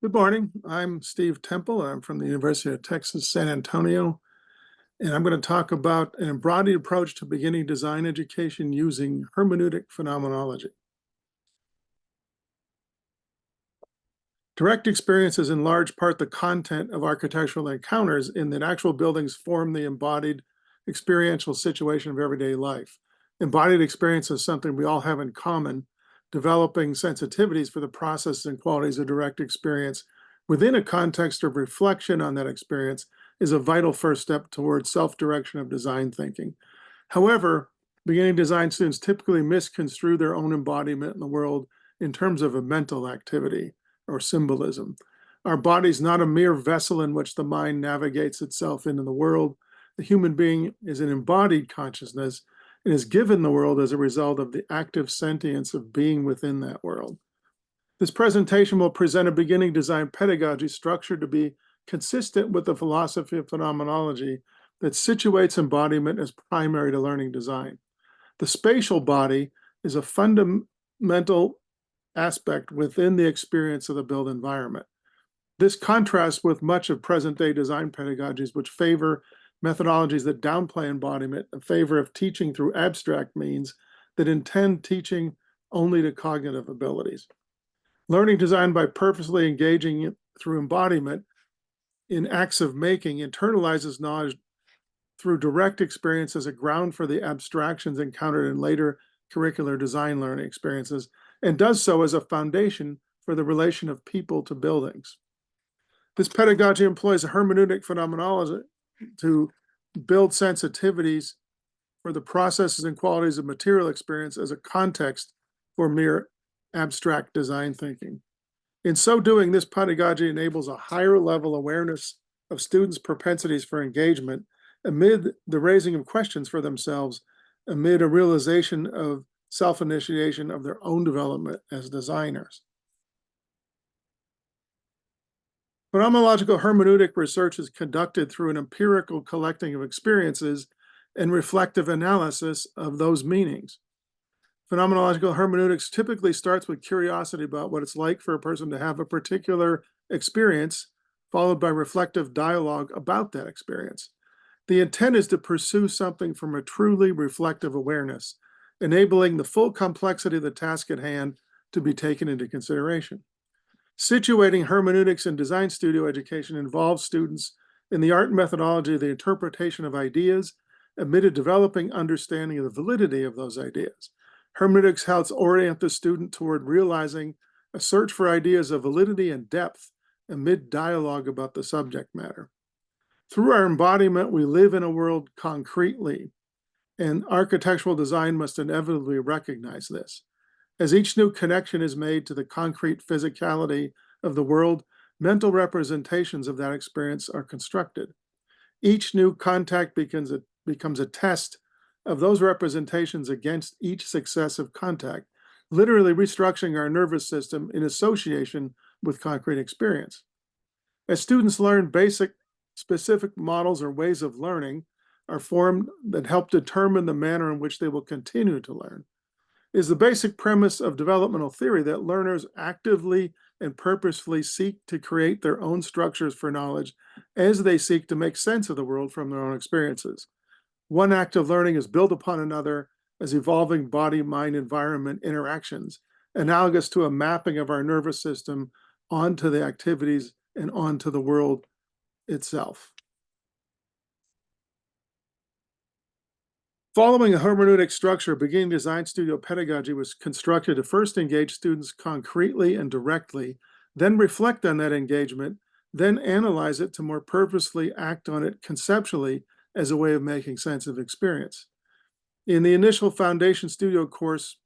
Good morning. I'm Steve Temple. I'm from the University of Texas, San Antonio, and I'm going to talk about an embodied approach to beginning design education using hermeneutic phenomenology. Direct experience is in large part the content of architectural encounters in that actual buildings form the embodied experiential situation of everyday life. Embodied experience is something we all have in common. Developing sensitivities for the processes and qualities of direct experience within a context of reflection on that experience is a vital first step towards self-direction of design thinking. However, beginning design students typically misconstrue their own embodiment in the world in terms of a mental activity or symbolism. Our body is not a mere vessel in which the mind navigates itself into the world. The human being is an embodied consciousness and is given the world as a result of the active sentience of being within that world. This presentation will present a beginning design pedagogy structured to be consistent with the philosophy of phenomenology that situates embodiment as primary to learning design. The spatial body is a fundamental aspect within the experience of the built environment. This contrasts with much of present-day design pedagogies which favor methodologies that downplay embodiment in favor of teaching through abstract means that intend teaching only to cognitive abilities. Learning design by purposely engaging through embodiment in acts of making internalizes knowledge through direct experience as a ground for the abstractions encountered in later curricular design learning experiences, and does so as a foundation for the relation of people to buildings. This pedagogy employs a hermeneutic phenomenology to build sensitivities for the processes and qualities of material experience as a context for mere abstract design thinking. In so doing, this pedagogy enables a higher level awareness of students' propensities for engagement amid the raising of questions for themselves, amid a realization of self-initiation of their own development as designers. Phenomenological hermeneutic research is conducted through an empirical collecting of experiences and reflective analysis of those meanings. Phenomenological hermeneutics typically starts with curiosity about what it's like for a person to have a particular experience, followed by reflective dialogue about that experience. The intent is to pursue something from a truly reflective awareness, enabling the full complexity of the task at hand to be taken into consideration. Situating hermeneutics in design studio education involves students in the art and methodology of the interpretation of ideas amid a developing understanding of the validity of those ideas. Hermeneutics helps orient the student toward realizing a search for ideas of validity and depth amid dialogue about the subject matter. Through our embodiment, we live in a world concretely, and architectural design must inevitably recognize this. As each new connection is made to the concrete physicality of the world, mental representations of that experience are constructed. Each new contact becomes a test of those representations against each successive contact, literally restructuring our nervous system in association with concrete experience. As students learn, basic specific models or ways of learning are formed that help determine the manner in which they will continue to learn. It is the basic premise of developmental theory that learners actively and purposefully seek to create their own structures for knowledge as they seek to make sense of the world from their own experiences. One act of learning is built upon another as evolving body-mind-environment interactions, analogous to a mapping of our nervous system onto the activities and onto the world itself. Following a hermeneutic structure, beginning design studio pedagogy was constructed to first engage students concretely and directly, then reflect on that engagement, then analyze it to more purposefully act on it conceptually as a way of making sense of experience. In the initial foundation studio course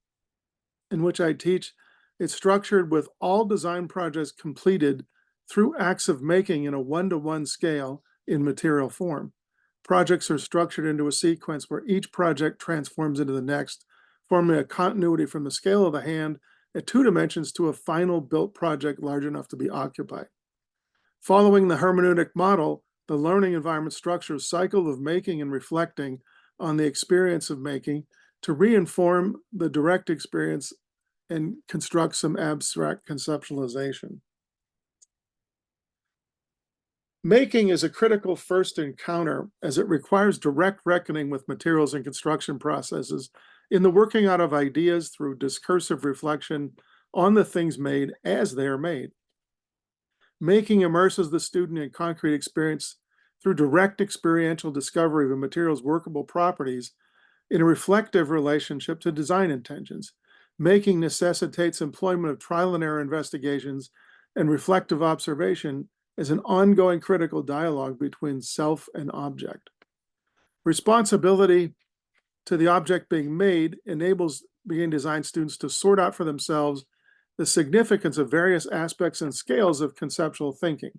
in which I teach, it's structured with all design projects completed through acts of making in a one-to-one scale in material form. Projects are structured into a sequence where each project transforms into the next, forming a continuity from the scale of the hand at 2 dimensions to a final built project large enough to be occupied. Following the hermeneutic model, the learning environment structures a cycle of making and reflecting on the experience of making to reinform the direct experience and construct some abstract conceptualization. Making is a critical first encounter as it requires direct reckoning with materials and construction processes in the working out of ideas through discursive reflection on the things made as they are made. Making immerses the student in concrete experience through direct experiential discovery of a material's workable properties in a reflective relationship to design intentions. Making necessitates employment of trial and error investigations and reflective observation as an ongoing critical dialogue between self and object. Responsibility to the object being made enables beginning design students to sort out for themselves the significance of various aspects and scales of conceptual thinking.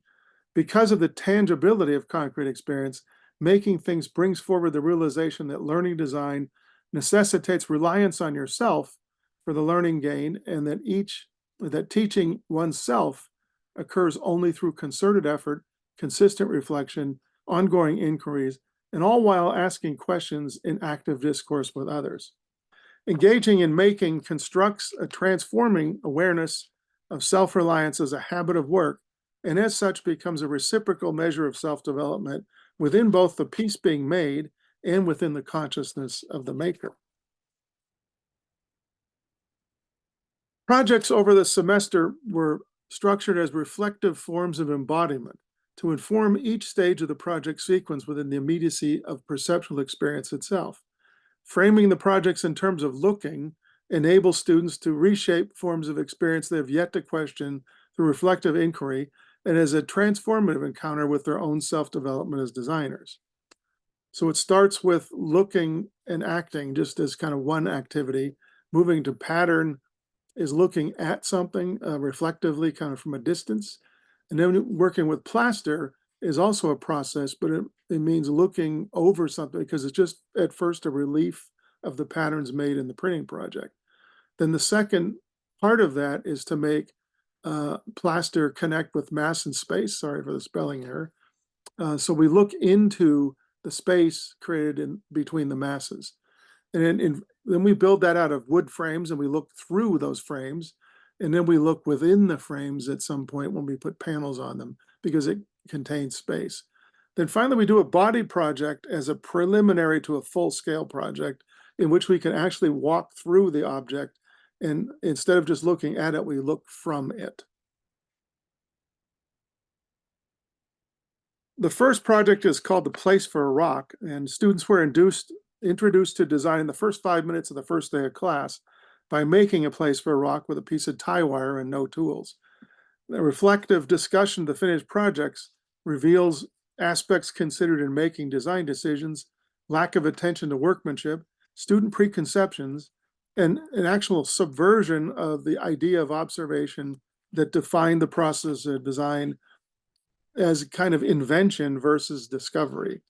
Because of the tangibility of concrete experience, making things brings forward the realization that learning design necessitates reliance on yourself for the learning gain, and that teaching oneself occurs only through concerted effort, consistent reflection, ongoing inquiries, and all while asking questions in active discourse with others. Engaging in making constructs a transforming awareness of self-reliance as a habit of work, and as such becomes a reciprocal measure of self-development within both the piece being made and within the consciousness of the maker. Projects over the semester were structured as reflective forms of embodiment to inform each stage of the project sequence within the immediacy of perceptual experience itself. Framing the projects in terms of looking enables students to reshape forms of experience they have yet to question through reflective inquiry and as a transformative encounter with their own self-development as designers. So it starts with looking and acting just as kind of one activity. Moving to pattern is looking at something reflectively, kind of from a distance. And then working with plaster is also a process, but it means looking over something because it's just at first a relief of the patterns made in the printing project. Then the second part of that is to make plaster connect with mass and space. Sorry for the spelling error. So we look into the space created in between the masses. And then we build that out of wood frames and we look through those frames. And then we look within the frames at some point when we put panels on them because it contains space. Then finally, we do a body project as a preliminary to a full-scale project in which we can actually walk through the object. And instead of just looking at it, we look from it. The first project is called The Place for a Rock, and students were introduced to design in the first 5 minutes of the first day of class by making a place for a rock with a piece of tie wire and no tools. The reflective discussion of the finished projects reveals aspects considered in making design decisions, lack of attention to workmanship, student preconceptions, and an actual subversion of the idea of observation that defined the process of design as kind of invention versus discovery.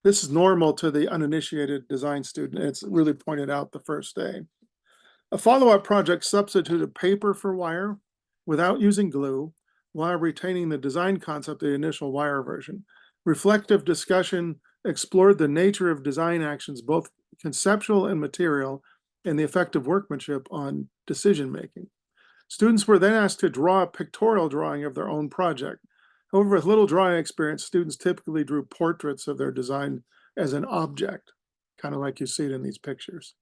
This is normal to the uninitiated design student. It's really pointed out the first day. A follow-up project substituted paper for wire without using glue while retaining the design concept of the initial wire version. Reflective discussion explored the nature of design actions, both conceptual and material, and the effect of workmanship on decision-making. Students were then asked to draw a pictorial drawing of their own project. However, with little drawing experience, students typically drew portraits of their design as an object, kind of like you see it in these pictures.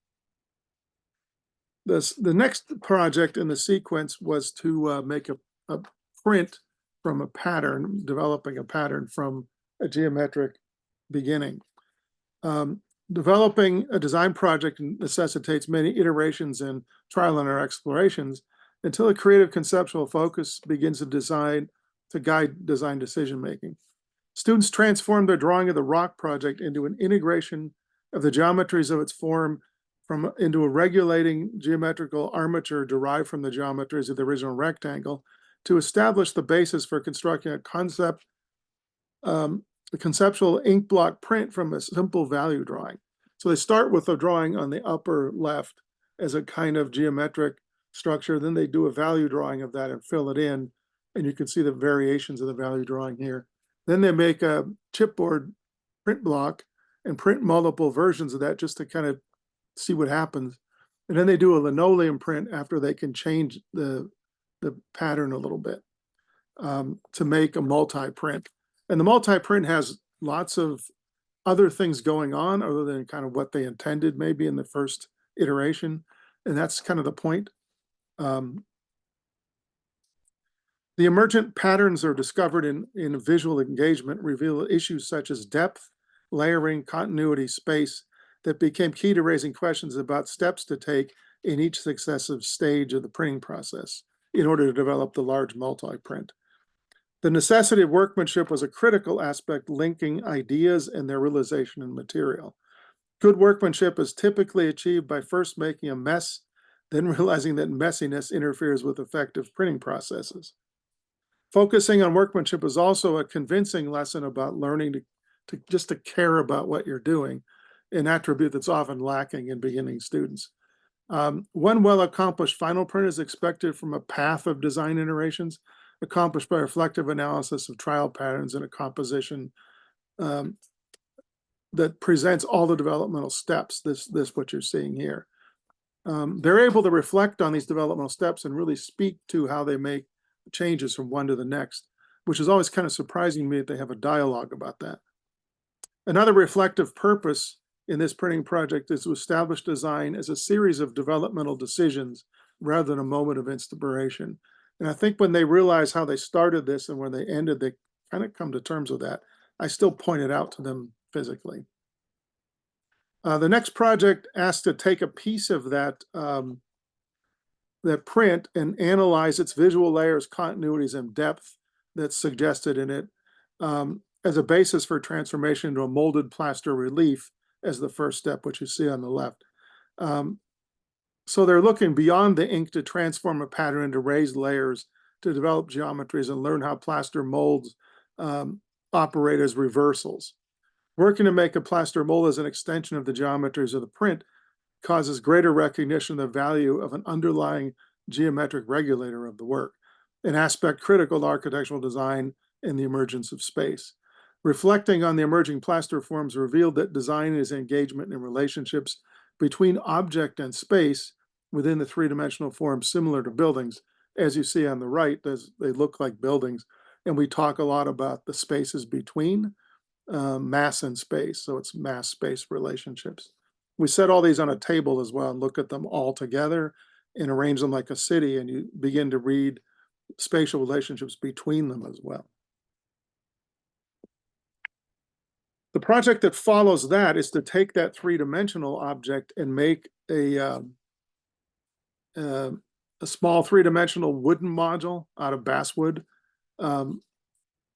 The next project in the sequence was to make a print from a pattern, developing a pattern from a geometric beginning. Developing a design project necessitates many iterations and trial and error explorations until a creative conceptual focus begins to guide design decision-making. Students transformed their drawing of the rock project into an integration of the geometries of its form into a regulating geometrical armature derived from the geometries of the original rectangle to establish the basis for constructing a conceptual ink block print from a simple value drawing. So they start with a drawing on the upper left as a kind of geometric structure, then they do a value drawing of that and fill it in, and you can see the variations of the value drawing here. Then they make a chipboard print block and print multiple versions of that just to kind of see what happens. And then they do a linoleum print after they can change the pattern a little bit to make a multi-print. And the multi-print has lots of other things going on other than kind of what they intended maybe in the first iteration. And that's kind of the point. The emergent patterns are discovered in visual engagement, reveal issues such as depth, layering, continuity, space that became key to raising questions about steps to take in each successive stage of the printing process in order to develop the large multi-print. The necessity of workmanship was a critical aspect linking ideas and their realization in material. Good workmanship is typically achieved by first making a mess, then realizing that messiness interferes with effective printing processes. Focusing on workmanship is also a convincing lesson about learning to care about what you're doing, an attribute that's often lacking in beginning students. One well-accomplished final print is expected from a path of design iterations, accomplished by reflective analysis of trial patterns and a composition that presents all the developmental steps, this what you're seeing here. They're able to reflect on these developmental steps and really speak to how they make changes from one to the next, which is always kind of surprising me that they have a dialogue about that. Another reflective purpose in this printing project is to establish design as a series of developmental decisions rather than a moment of inspiration. And I think when they realize how they started this and where they ended, they kind of come to terms with that. I still point it out to them physically. The next project asks to take a piece of that print and analyze its visual layers, continuities, and depth that's suggested in it as a basis for transformation into a molded plaster relief as the first step, which you see on the left. So they're looking beyond the ink to transform a pattern into raised layers, to develop geometries and learn how plaster molds operate as reversals. Working to make a plaster mold as an extension of the geometries of the print causes greater recognition of the value of an underlying geometric regulator of the work, an aspect critical to architectural design and the emergence of space. Reflecting on the emerging plaster forms revealed that design is engagement in relationships between object and space within the three-dimensional form similar to buildings. As you see on the right, they look like buildings. And we talk a lot about the spaces between mass and space. So it's mass-space relationships. We set all these on a table as well and look at them all together and arrange them like a city, and you begin to read spatial relationships between them as well. The project that follows that is to take that three-dimensional object and make a small three-dimensional wooden module out of basswood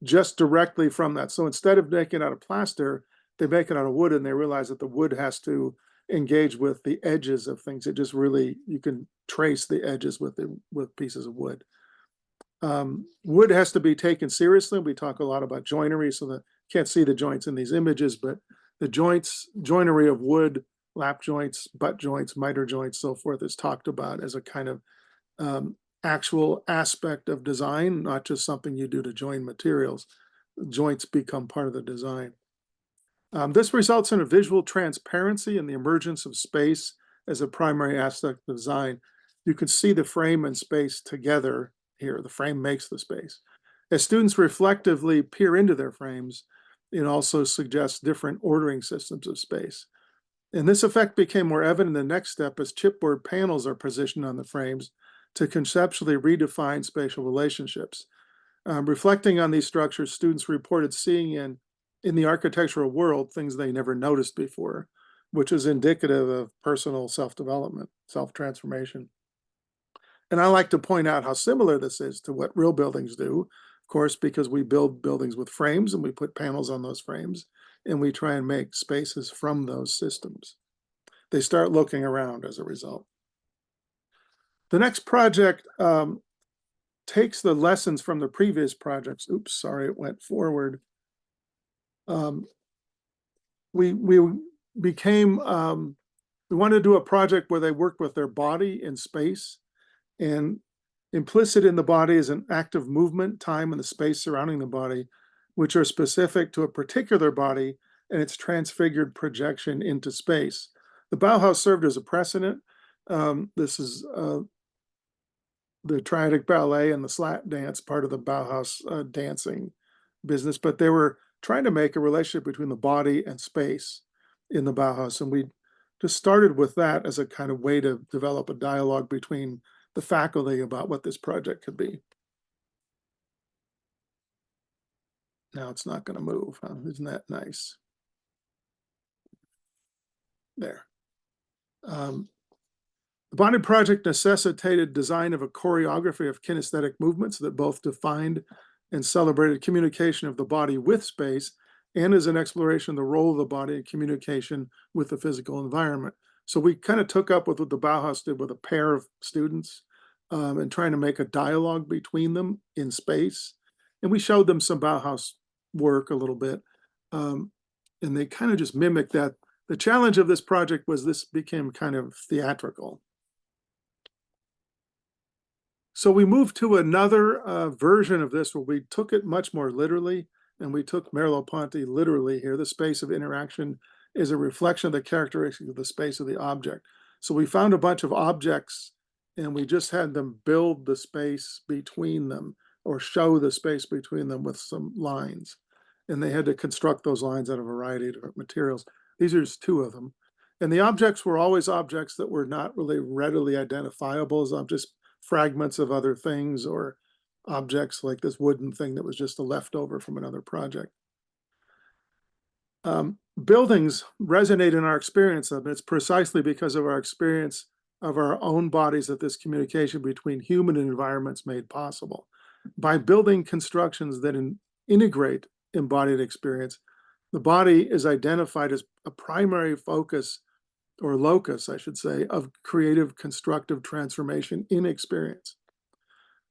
just directly from that. So instead of making it out of plaster, they make it out of wood, and they realize that the wood has to engage with the edges of things. It just really, you can trace the edges with pieces of wood. Wood has to be taken seriously. We talk a lot about joinery, so that you can't see the joints in these images, but the joinery of wood, lap joints, butt joints, miter joints, so forth, is talked about as a kind of actual aspect of design, not just something you do to join materials. Joints become part of the design. This results in a visual transparency and the emergence of space as a primary aspect of design. You can see the frame and space together here. The frame makes the space. As students reflectively peer into their frames, it also suggests different ordering systems of space. And this effect became more evident in the next step as chipboard panels are positioned on the frames to conceptually redefine spatial relationships. Reflecting on these structures, students reported seeing in the architectural world things they never noticed before, which is indicative of personal self-development, self-transformation. And I like to point out how similar this is to what real buildings do, of course, because we build buildings with frames and we put panels on those frames and we try and make spaces from those systems. They start looking around as a result. The next project takes the lessons from the previous projects. Oops, sorry, it went forward. We wanted to do a project where they worked with their body in space, and implicit in the body is an active movement, time, and the space surrounding the body, which are specific to a particular body and its transfigured projection into space. The Bauhaus served as a precedent. This is the triadic ballet and the slat dance, part of the Bauhaus dancing business, but they were trying to make a relationship between the body and space in the Bauhaus. And we just started with that as a kind of way to develop a dialogue between the faculty about what this project could be. Now it's not going to move, huh? Isn't that nice? There. The Body project necessitated design of a choreography of kinesthetic movements that both defined and celebrated communication of the body with space and as an exploration of the role of the body in communication with the physical environment. So we kind of took up with what the Bauhaus did with a pair of students and trying to make a dialogue between them in space. And we showed them some Bauhaus work a little bit. And they kind of just mimicked that. The challenge of this project was this became kind of theatrical. So we moved to another version of this where we took it much more literally, and we took Merleau-Ponty literally here. The space of interaction is a reflection of the characteristics of the space of the object. So we found a bunch of objects, and we just had them build the space between them or show the space between them with some lines. And they had to construct those lines out of a variety of different materials. These are just two of them. And the objects were always objects that were not really readily identifiable as objects, fragments of other things or objects like this wooden thing that was just a leftover from another project. Buildings resonate in our experience of them. It's precisely because of our experience of our own bodies that this communication between human and environments made possible. By building constructions that integrate embodied experience, the body is identified as a primary focus or locus, I should say, of creative constructive transformation in experience.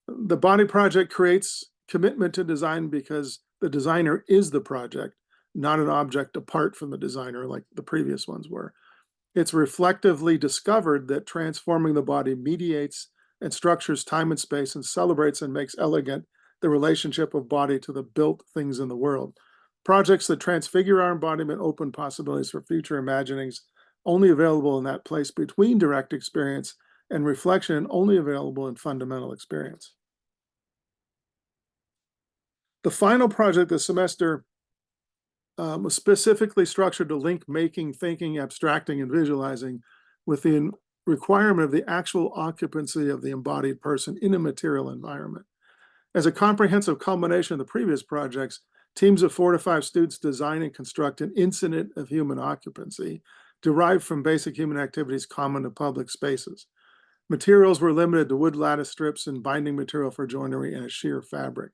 The Body project creates commitment to design because the designer is the project, not an object apart from the designer like the previous ones were. It's reflectively discovered that transforming the body mediates and structures time and space and celebrates and makes elegant the relationship of body to the built things in the world. Projects that transfigure our embodiment open possibilities for future imaginings only available in that place between direct experience and reflection, and only available in fundamental experience. The final project this semester was specifically structured to link making, thinking, abstracting, and visualizing with the requirement of the actual occupancy of the embodied person in a material environment. As a comprehensive culmination of the previous projects, teams of 4 to 5 students design and construct an incident of human occupancy derived from basic human activities common to public spaces. Materials were limited to wood lattice strips and binding material for joinery and a sheer fabric.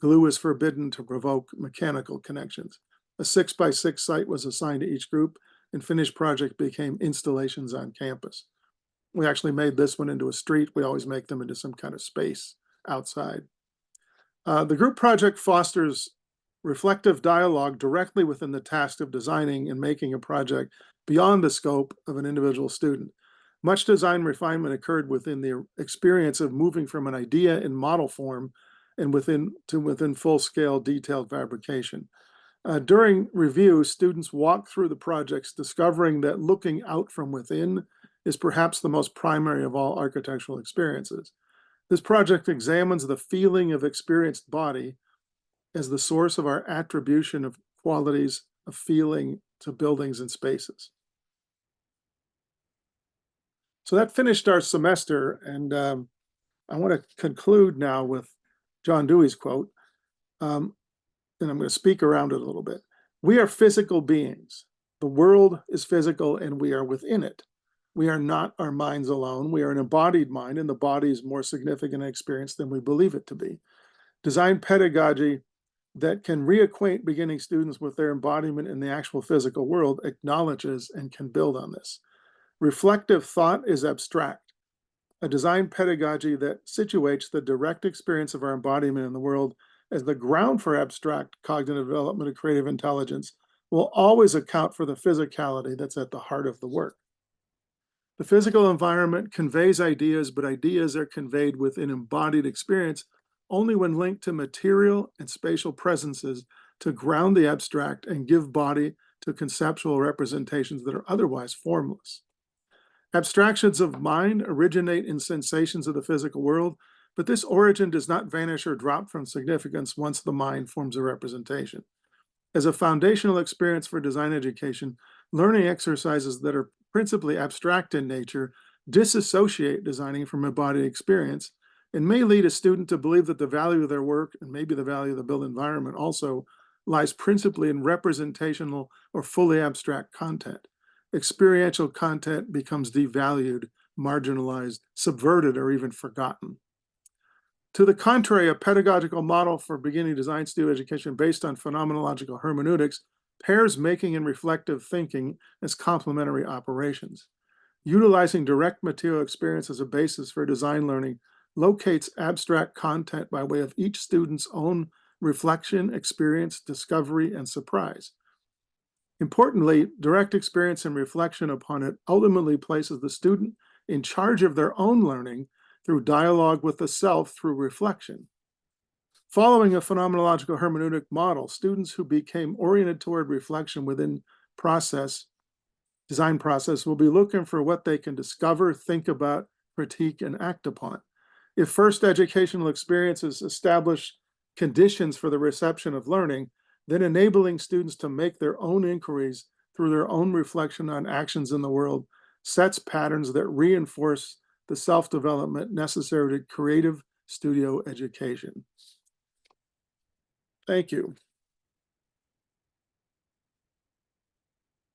Glue was forbidden to provoke mechanical connections. A 6x6 site was assigned to each group, and finished project became installations on campus. We actually made this one into a street. We always make them into some kind of space outside. The group project fosters reflective dialogue directly within the task of designing and making a project beyond the scope of an individual student. Much design refinement occurred within the experience of moving from an idea in model form and within full-scale detailed fabrication. During review, students walk through the projects, discovering that looking out from within is perhaps the most primary of all architectural experiences. This project examines the feeling of experienced body as the source of our attribution of qualities of feeling to buildings and spaces. So that finished our semester, and I want to conclude now with John Dewey's quote, and I'm going to speak around it a little bit. We are physical beings. The world is physical, and we are within it. We are not our minds alone. We are an embodied mind, and the body is more significant an experience than we believe it to be. Design pedagogy that can reacquaint beginning students with their embodiment in the actual physical world acknowledges and can build on this. Reflective thought is abstract. A design pedagogy that situates the direct experience of our embodiment in the world as the ground for abstract cognitive development of creative intelligence will always account for the physicality that's at the heart of the work. The physical environment conveys ideas, but ideas are conveyed within embodied experience only when linked to material and spatial presences to ground the abstract and give body to conceptual representations that are otherwise formless. Abstractions of mind originate in sensations of the physical world, but this origin does not vanish or drop from significance once the mind forms a representation. As a foundational experience for design education, learning exercises that are principally abstract in nature disassociate designing from embodied experience and may lead a student to believe that the value of their work, and maybe the value of the built environment also, lies principally in representational or fully abstract content. Experiential content becomes devalued, marginalized, subverted, or even forgotten. To the contrary, a pedagogical model for beginning design studio education based on phenomenological hermeneutics pairs making and reflective thinking as complementary operations. Utilizing direct material experience as a basis for design learning locates abstract content by way of each student's own reflection, experience, discovery, and surprise. Importantly, direct experience and reflection upon it ultimately places the student in charge of their own learning through dialogue with the self through reflection. Following a phenomenological hermeneutic model, students who became oriented toward reflection within design process will be looking for what they can discover, think about, critique, and act upon. If first educational experiences establish conditions for the reception of learning, then enabling students to make their own inquiries through their own reflection on actions in the world sets patterns that reinforce the self-development necessary to creative studio education. Thank you.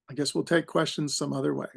I guess we'll take questions some other way.